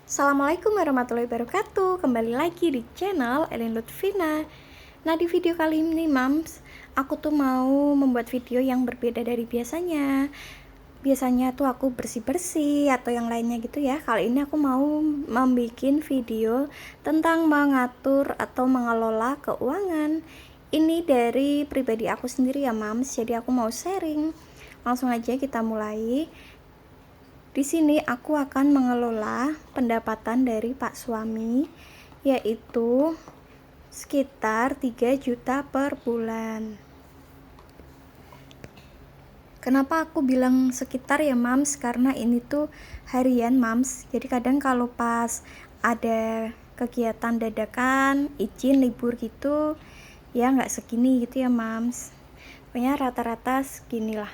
Assalamualaikum warahmatullahi wabarakatuh. Kembali lagi di channel Elin Lutfina. Nah, di video kali ini Mams, aku tuh mau membuat video yang berbeda dari biasanya. Biasanya tuh aku bersih-bersih atau yang lainnya gitu ya. Kali ini aku mau membuat video tentang mengatur atau mengelola keuangan. Ini dari pribadi aku sendiri ya Mams, jadi aku mau sharing. Langsung aja kita mulai. Di sini aku akan mengelola pendapatan dari Pak suami, yaitu sekitar 3 juta per bulan. Kenapa aku bilang sekitar ya Mams? Karena ini tuh harian Mams. Jadi kadang kalau pas ada kegiatan dadakan, izin libur gitu, ya nggak segini gitu ya Mams. Pokoknya rata-rata seginilah.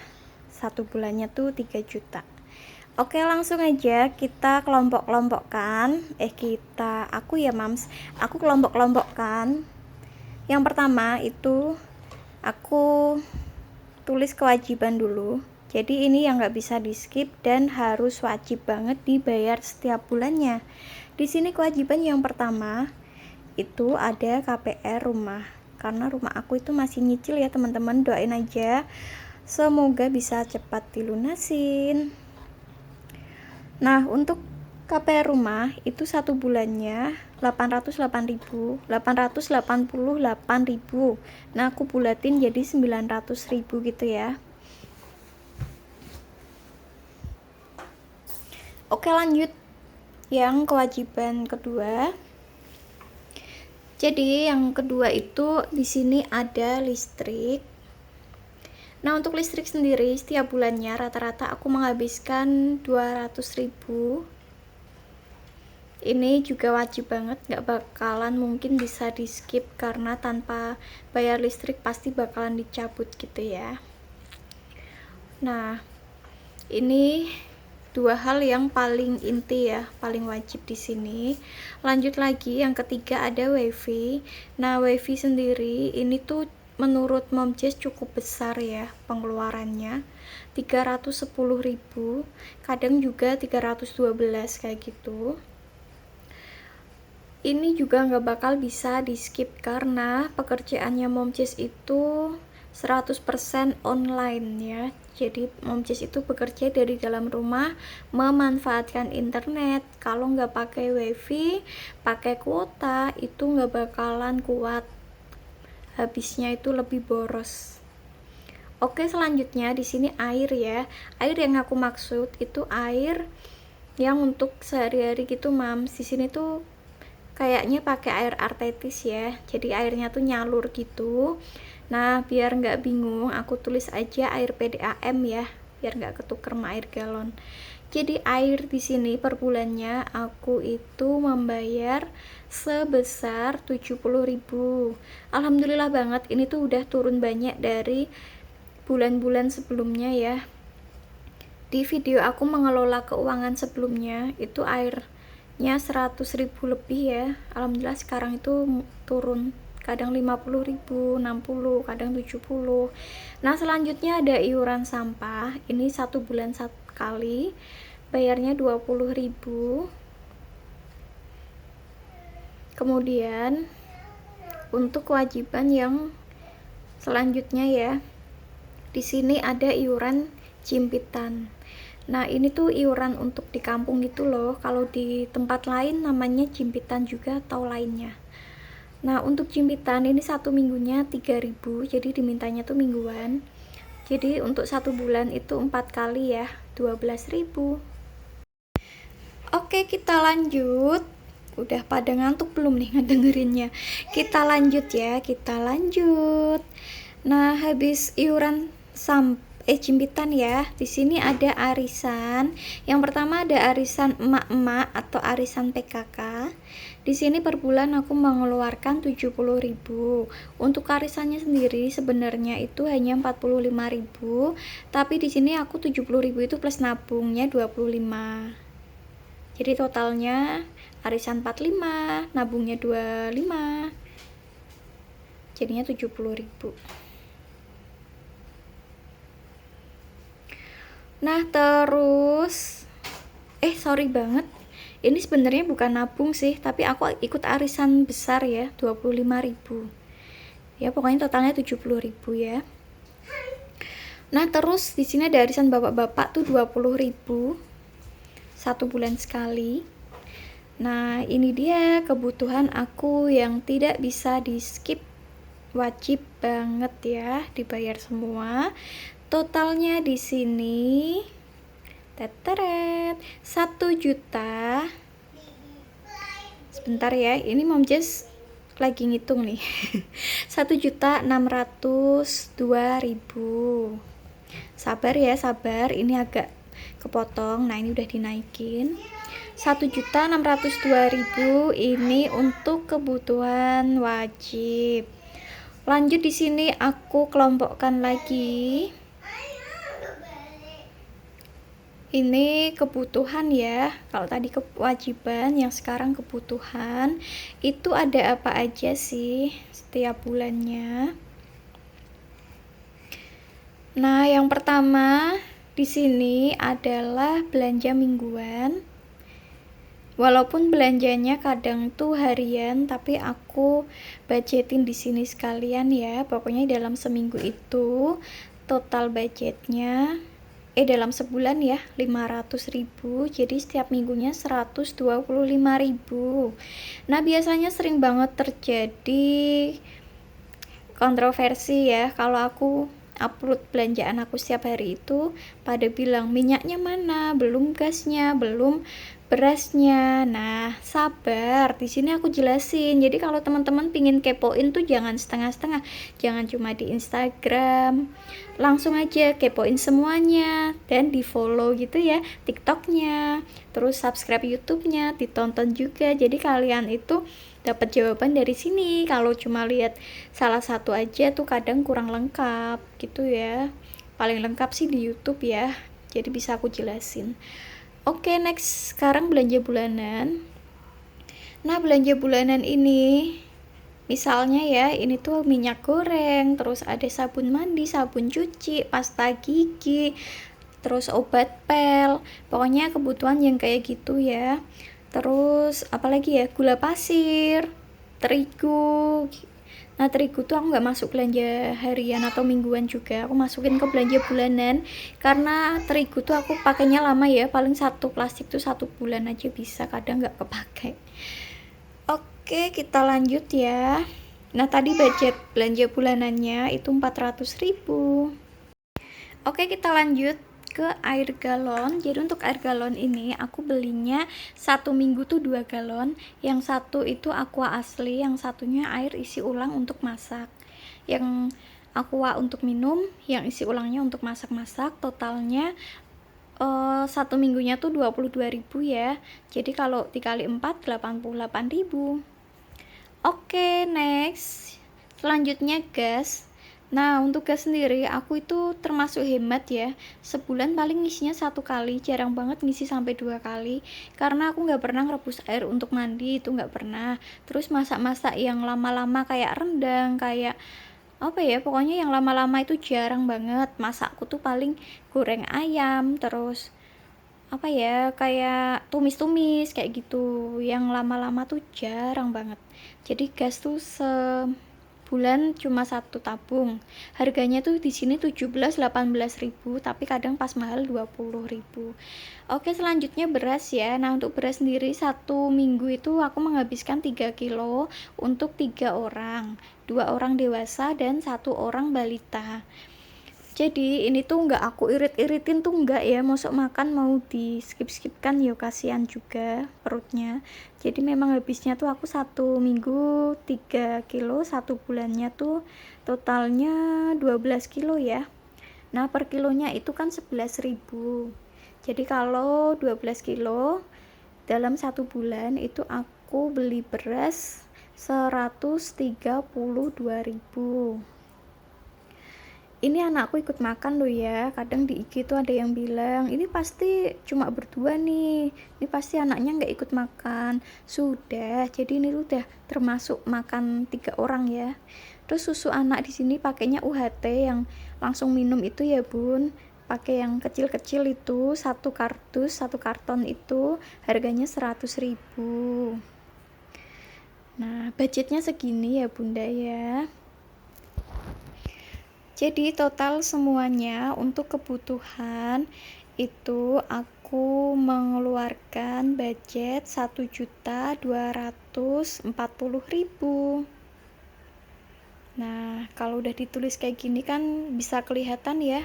Satu bulannya tuh 3 juta. Oke, langsung aja kita kelompok-kelompokkan. Aku ya Mams, aku kelompok-kelompokkan. Yang pertama itu aku tulis kewajiban dulu. Jadi ini yang nggak bisa di skip dan harus wajib banget dibayar setiap bulannya. Di sini kewajiban yang pertama itu ada KPR rumah. Karena rumah aku itu masih nyicil ya teman-teman, doain aja. Semoga bisa cepat dilunasin. Nah, untuk KPR rumah itu satu bulannya 888.000. Nah, aku bulatin jadi 900.000 gitu ya. Oke, lanjut yang kewajiban kedua. Jadi yang kedua itu di sini ada listrik. Nah, untuk listrik sendiri setiap bulannya rata-rata aku menghabiskan 200.000. Ini juga wajib banget, nggak bakalan mungkin bisa di skip karena tanpa bayar listrik pasti bakalan dicabut gitu ya. Nah, ini dua hal yang paling inti ya, paling wajib di sini. Lanjut lagi yang ketiga ada wifi. Nah, wifi sendiri ini tuh menurut Momjes cukup besar ya pengeluarannya, 310.000, kadang juga 312 kayak gitu. Ini juga nggak bakal bisa di skip karena pekerjaannya Momjes itu 100% online ya. Jadi Momjes itu bekerja dari dalam rumah, memanfaatkan internet. Kalau nggak pakai wifi, pakai kuota itu nggak bakalan kuat, habisnya itu lebih boros. Oke, selanjutnya di sini air ya. Air yang aku maksud itu air yang untuk sehari-hari gitu Mams. Di sini tuh kayaknya pakai air artetis ya, jadi airnya tuh nyalur gitu. Nah, biar nggak bingung aku tulis aja air PDAM ya, biar nggak ketuker sama air galon. Jadi air di sini per bulannya aku itu membayar sebesar 70.000. Alhamdulillah banget, ini tuh udah turun banyak dari bulan-bulan sebelumnya ya. Di video aku mengelola keuangan sebelumnya itu airnya 100.000 lebih ya. Alhamdulillah sekarang itu turun, kadang 50.000, 60, kadang 70. Nah, selanjutnya ada iuran sampah. Ini satu bulan satu kali, bayarnya 20.000. Kemudian untuk kewajiban yang selanjutnya ya, di sini ada iuran jimpitan. Nah, ini tuh iuran untuk di kampung gitu loh. Kalau di tempat lain namanya jimpitan juga atau lainnya. Nah, untuk jimpitan ini satu minggunya 3.000, jadi dimintanya tuh mingguan. Jadi untuk satu bulan itu 4 kali ya, 12.000. Oke, kita lanjut. Udah pada ngantuk belum nih ngedengerinnya? Kita lanjut ya, kita lanjut. Nah, habis iuran jimpitan ya. Di sini ada arisan. Yang pertama ada arisan emak-emak atau arisan PKK. Di sini per bulan aku mengeluarkan 70.000. Untuk arisannya sendiri sebenarnya itu hanya 45.000, tapi di sini aku 70.000 itu plus nabungnya 25. Jadi totalnya arisan 45, nabungnya 25. Jadinya 70.000. Nah, terus sorry banget, Ini sebenarnya bukan nabung sih, tapi aku ikut arisan besar ya, 25.000. Ya pokoknya totalnya 70.000 ya. Nah terus di sini ada arisan bapak-bapak tuh 20.000 1 bulan sekali. Nah ini dia kebutuhan aku yang tidak bisa di skip, wajib banget ya dibayar semua. Totalnya di sini teteret 1 juta. Sebentar ya, ini Mom Jess lagi ngitung nih. 1.602.000. Sabar ya, sabar, ini agak kepotong. Nah ini udah dinaikin. 1.602.000 ini untuk kebutuhan wajib. Lanjut di sini aku kelompokkan lagi. Ini kebutuhan ya. Kalau tadi kewajiban, yang sekarang kebutuhan. Itu ada apa aja sih setiap bulannya? Nah, yang pertama di sini adalah belanja mingguan. Walaupun belanjanya kadang tuh harian, tapi aku budgetin di sini sekalian ya. Pokoknya dalam seminggu itu total budgetnya dalam sebulan ya 500.000, jadi setiap minggunya 125.000. Nah biasanya sering banget terjadi kontroversi ya kalau aku upload belanjaan aku setiap hari itu, pada bilang minyaknya mana, belum gasnya, belum berasnya. Nah sabar, di sini aku jelasin. Jadi kalau teman-teman pingin kepoin tuh jangan setengah-setengah, jangan cuma di Instagram, langsung aja kepoin semuanya dan di follow gitu ya TikToknya, terus subscribe YouTube-nya, ditonton juga. Jadi kalian itu dapat jawaban dari sini. Kalau cuma lihat salah satu aja tuh kadang kurang lengkap gitu ya. Paling lengkap sih di YouTube ya, jadi bisa aku jelasin. Oke, next, sekarang belanja bulanan. Nah belanja bulanan ini misalnya ya, ini tuh minyak goreng, terus ada sabun mandi, sabun cuci, pasta gigi, terus obat pel, pokoknya kebutuhan yang kayak gitu ya. Terus apalagi ya, gula pasir, terigu. Nah terigu tuh aku nggak masuk belanja harian atau mingguan juga, aku masukin ke belanja bulanan karena terigu tuh aku pakainya lama ya, paling satu plastik tuh 1 bulan aja bisa, kadang nggak kepakai. Oke kita lanjut ya. Nah tadi budget belanja bulanannya itu 400.000. Oke kita lanjut ke air galon. Jadi untuk air galon ini aku belinya 1 minggu tuh 2 galon. Yang satu itu aqua asli, yang satunya air isi ulang untuk masak. Yang aqua untuk minum, yang isi ulangnya untuk masak-masak. Totalnya 1 minggunya tuh 22.000 ya. Jadi kalau dikali 4 88.000. Oke next, selanjutnya gas. Nah untuk gas sendiri aku itu termasuk hemat ya, sebulan paling ngisinya 1 kali, jarang banget ngisi sampai 2 kali karena aku nggak pernah ngerebus air untuk mandi, itu nggak pernah. Terus masak-masak yang lama-lama kayak rendang, kayak apa ya, pokoknya yang lama-lama itu jarang banget. Masakku tuh paling goreng ayam, terus apa ya, kayak tumis-tumis kayak gitu, yang lama-lama tuh jarang banget. Jadi gas tuh bulan cuma 1 tabung. Harganya tuh di sini 17-18.000, tapi kadang pas mahal 20.000. Oke, selanjutnya beras ya. Nah, untuk beras sendiri 1 minggu itu aku menghabiskan 3 kilo untuk 3 orang. 2 orang dewasa dan 1 orang balita. Jadi ini tuh nggak aku irit-iritin tuh nggak ya, masuk makan mau di skip-skipkan ya, kasihan juga perutnya. Jadi memang habisnya tuh aku 1 minggu 3 kilo, 1 bulannya tuh totalnya 12 kilo ya. Nah per kilonya itu kan 11.000. Jadi kalau 12 kilo dalam 1 bulan itu aku beli beras 132.000. Ini anakku ikut makan loh ya, kadang di IG tuh ada yang bilang ini pasti cuma berdua nih, ini pasti anaknya nggak ikut makan. Sudah, jadi ini udah termasuk makan 3 orang ya. Terus susu anak di sini pakainya UHT yang langsung minum itu ya bun, pakai yang kecil-kecil itu, satu karton itu harganya 100.000. Nah, budgetnya segini ya Bunda ya. Jadi total semuanya untuk kebutuhan itu aku mengeluarkan budget 1.240.000. Nah, kalau udah ditulis kayak gini kan bisa kelihatan ya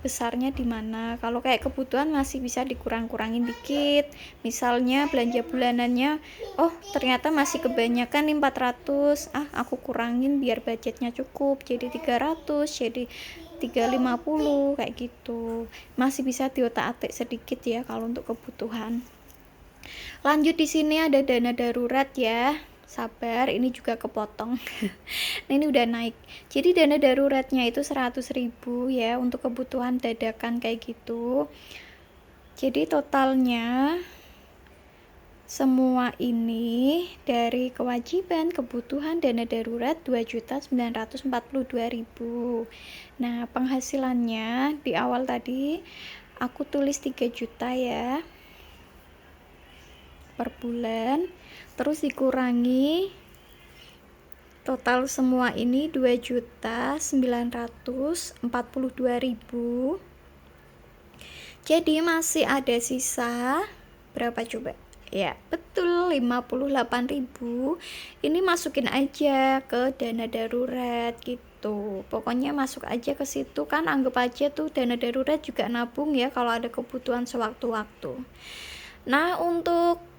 besarnya di mana. Kalau kayak kebutuhan masih bisa dikurang-kurangin dikit. Misalnya belanja bulanannya, oh ternyata masih kebanyakan nih 400. Aku kurangin biar budgetnya cukup. Jadi 300, jadi 350 kayak gitu. Masih bisa diotak-atik sedikit ya kalau untuk kebutuhan. Lanjut di sini ada dana darurat ya. Sabar, ini juga kepotong. Nah, ini udah naik. Jadi dana daruratnya itu 100.000 ya untuk kebutuhan dadakan kayak gitu. Jadi totalnya semua ini dari kewajiban kebutuhan dana darurat 2.942.000. Nah, penghasilannya di awal tadi aku tulis 3 juta ya per bulan. Terus dikurangi total semua ini 2.942.000. Jadi masih ada sisa berapa coba? Ya, betul 58.000. Ini masukin aja ke dana darurat gitu. Pokoknya masuk aja ke situ, kan anggap aja tuh dana darurat juga nabung ya kalau ada kebutuhan sewaktu-waktu. Nah, untuk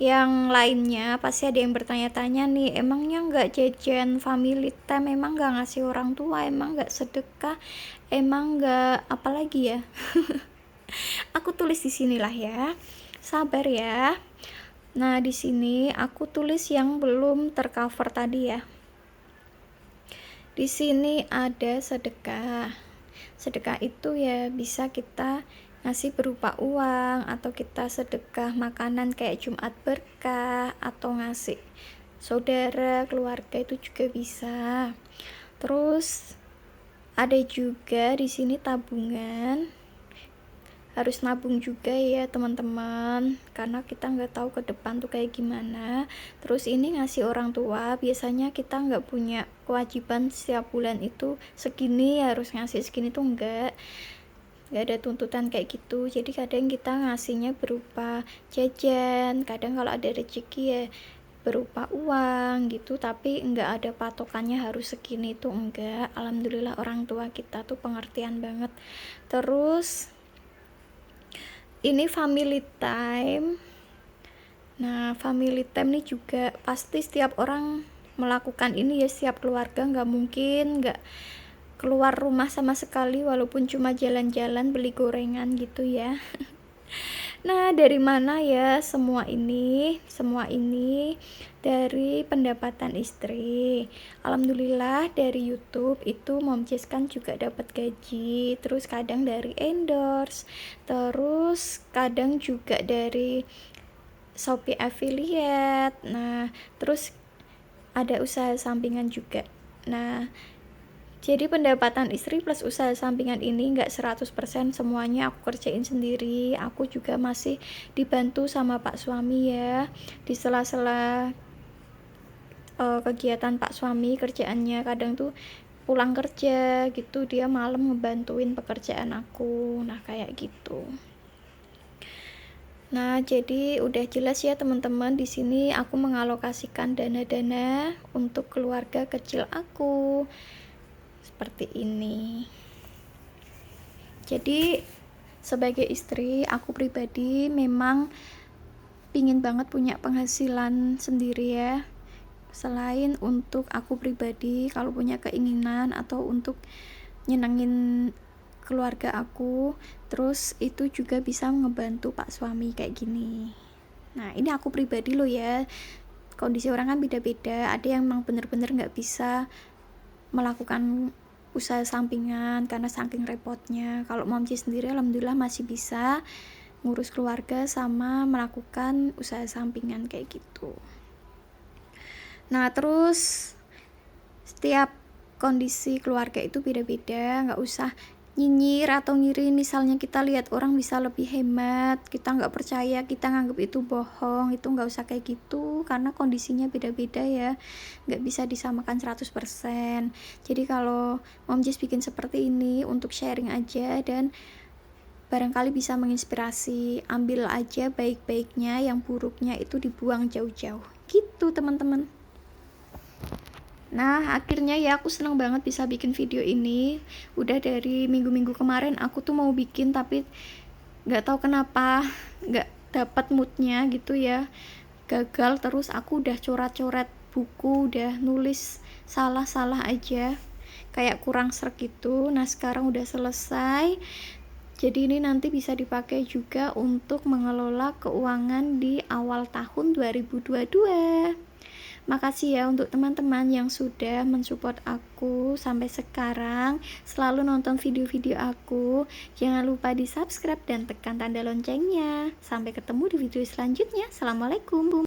yang lainnya pasti ada yang bertanya-tanya nih, emangnya nggak jajan family time, emang nggak ngasih orang tua, emang nggak sedekah, emang nggak apalagi ya. Aku tulis di sinilah ya, sabar ya. Nah, di sini aku tulis yang belum tercover tadi ya. Di sini ada sedekah. Sedekah itu ya bisa kita ngasih berupa uang, atau kita sedekah makanan kayak Jumat berkah, atau ngasih saudara, keluarga itu juga bisa. Terus ada juga di sini tabungan. Harus nabung juga ya teman-teman, karena kita nggak tahu ke depan tuh kayak gimana. Terus ini ngasih orang tua, biasanya kita nggak punya kewajiban setiap bulan itu segini harus ngasih segini tuh nggak ada tuntutan kayak gitu. Jadi kadang kita ngasihnya berupa jajan, kadang kalau ada rezeki ya berupa uang gitu, tapi nggak ada patokannya harus segini tuh enggak. Alhamdulillah orang tua kita tuh pengertian banget. Terus ini family time. Nah, family time nih juga pasti setiap orang melakukan ini ya, setiap keluarga nggak mungkin nggak keluar rumah sama sekali walaupun cuma jalan-jalan beli gorengan gitu ya. Nah, dari mana ya semua ini? Semua ini dari pendapatan istri. Alhamdulillah dari YouTube itu Momcis kan juga dapat gaji, terus kadang dari endorse, terus kadang juga dari Shopee affiliate. Nah, terus ada usaha sampingan juga. Nah, jadi pendapatan istri plus usaha sampingan ini nggak 100% semuanya aku kerjain sendiri. Aku juga masih dibantu sama Pak suami ya. Di sela-sela kegiatan Pak suami kerjaannya, kadang tuh pulang kerja gitu dia malam ngebantuin pekerjaan aku. Nah, kayak gitu. Nah, jadi udah jelas ya teman-teman, di sini aku mengalokasikan dana-dana untuk keluarga kecil aku. Seperti ini. Jadi sebagai istri, aku pribadi memang pingin banget punya penghasilan sendiri ya. Selain untuk aku pribadi, kalau punya keinginan atau untuk nyenengin keluarga aku, terus itu juga bisa ngebantu Pak suami kayak gini. Nah, ini aku pribadi loh ya. Kondisi orang kan beda-beda. Ada yang memang bener-bener nggak bisa melakukan usaha sampingan karena saking repotnya. Kalau Momci sendiri alhamdulillah masih bisa ngurus keluarga sama melakukan usaha sampingan kayak gitu. Nah, terus setiap kondisi keluarga itu beda-beda, nggak usah nyinyir atau ngiri. Misalnya kita lihat orang bisa lebih hemat, kita nggak percaya, kita nganggap itu bohong, itu nggak usah kayak gitu, karena kondisinya beda-beda ya, nggak bisa disamakan 100%. Jadi kalau Mom Jess bikin seperti ini untuk sharing aja, dan barangkali bisa menginspirasi. Ambil aja baik-baiknya, yang buruknya itu dibuang jauh-jauh gitu teman-teman. Nah, akhirnya ya aku seneng banget bisa bikin video ini. Udah dari minggu-minggu kemarin aku tuh mau bikin, tapi nggak tahu kenapa nggak dapat moodnya gitu ya. Gagal terus, aku udah coret-coret buku, udah nulis salah-salah aja. Kayak kurang sreg gitu. Nah, sekarang udah selesai. Jadi ini nanti bisa dipakai juga untuk mengelola keuangan di awal tahun 2022. Makasih ya untuk teman-teman yang sudah mensupport aku sampai sekarang, selalu nonton video-video aku. Jangan lupa di subscribe dan tekan tanda loncengnya. Sampai ketemu di video selanjutnya. Assalamualaikum.